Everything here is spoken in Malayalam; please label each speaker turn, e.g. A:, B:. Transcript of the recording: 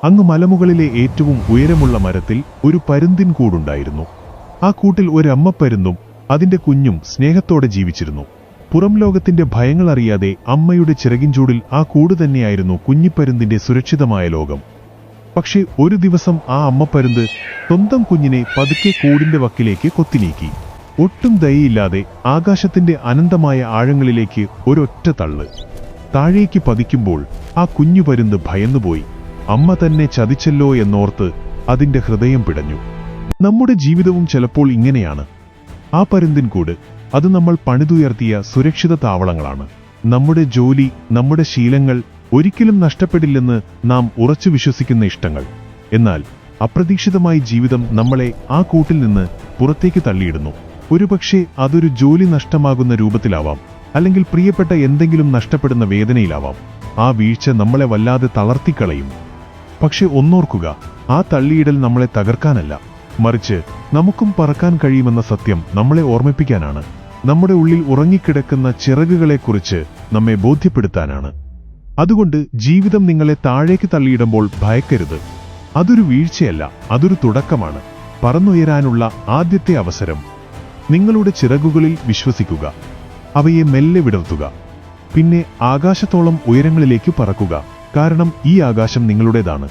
A: അങ്ങ് മലമുകളിലെ ഏറ്റവും ഉയരമുള്ള മരത്തിൽ ഒരു പരുന്തിൻ കൂടുണ്ടായിരുന്നു. ആ കൂട്ടിൽ ഒരമ്മപ്പരുന്തും അതിന്റെ കുഞ്ഞും സ്നേഹത്തോടെ ജീവിച്ചിരുന്നു. പുറം ലോകത്തിന്റെ ഭയങ്ങളറിയാതെ അമ്മയുടെ ചിറകിൻചൂടിൽ ആ കൂട് തന്നെയായിരുന്നു കുഞ്ഞിപ്പരുന്തിന്റെ സുരക്ഷിതമായ ലോകം. പക്ഷേ ഒരു ദിവസം ആ അമ്മപ്പരുന്ത് സ്വന്തം കുഞ്ഞിനെ പതുക്കെ കൂടിന്റെ വക്കിലേക്ക് കൊത്തിനീക്കി. ഒട്ടും ദയയില്ലാതെ ആകാശത്തിന്റെ അനന്തമായ ആഴങ്ങളിലേക്ക് ഒരൊറ്റ തള്ള്. താഴേക്ക് പതിക്കുമ്പോൾ ആ കുഞ്ഞു പരുന്ത് ഭയന്നുപോയി. അമ്മ തന്നെ ചതിച്ചല്ലോ എന്നോർത്ത് അതിന്റെ ഹൃദയം പിടഞ്ഞു. നമ്മുടെ ജീവിതവും ചിലപ്പോൾ ഇങ്ങനെയാണ്. ആ പരുന്തിൻ കൂട്, അത് നമ്മൾ പണിതുയർത്തിയ സുരക്ഷിത താവളങ്ങളാണ്. നമ്മുടെ ജോലി, നമ്മുടെ ശീലങ്ങൾ, ഒരിക്കലും നഷ്ടപ്പെടില്ലെന്ന് നാം ഉറച്ചു വിശ്വസിക്കുന്ന ഇഷ്ടങ്ങൾ. എന്നാൽ അപ്രതീക്ഷിതമായി ജീവിതം നമ്മളെ ആ കൂട്ടിൽ നിന്ന് പുറത്തേക്ക് തള്ളിയിടുന്നു. ഒരുപക്ഷെ അതൊരു ജോലി നഷ്ടമാകുന്ന രൂപത്തിലാവാം, അല്ലെങ്കിൽ പ്രിയപ്പെട്ട എന്തെങ്കിലും നഷ്ടപ്പെടുന്ന വേദനയിലാവാം. ആ വീഴ്ച നമ്മളെ വല്ലാതെ തളർത്തിക്കളയും. പക്ഷെ ഒന്നോർക്കുക, ആ തള്ളിയിടൽ നമ്മളെ തകർക്കാനല്ല, മറിച്ച് നമുക്കും പറക്കാൻ കഴിയുമെന്ന സത്യം നമ്മളെ ഓർമ്മിപ്പിക്കാനാണ്. നമ്മുടെ ഉള്ളിൽ ഉറങ്ങിക്കിടക്കുന്ന ചിറകുകളെക്കുറിച്ച് നമ്മെ ബോധ്യപ്പെടുത്താനാണ്. അതുകൊണ്ട് ജീവിതം നിങ്ങളെ താഴേക്ക് തള്ളിയിടുമ്പോൾ ഭയക്കരുത്. അതൊരു വീഴ്ചയല്ല, അതൊരു തുടക്കമാണ്, പറന്നുയരാനുള്ള ആദ്യത്തെ അവസരം. നിങ്ങളുടെ ചിറകുകളിൽ വിശ്വസിക്കുക, അവയെ മെല്ലെ വിടർത്തുക, പിന്നെ ആകാശത്തോളം ഉയരങ്ങളിലേക്ക് പറക്കുക. കാരണം ഈ ആകാശം നിങ്ങളുടേതാണ്.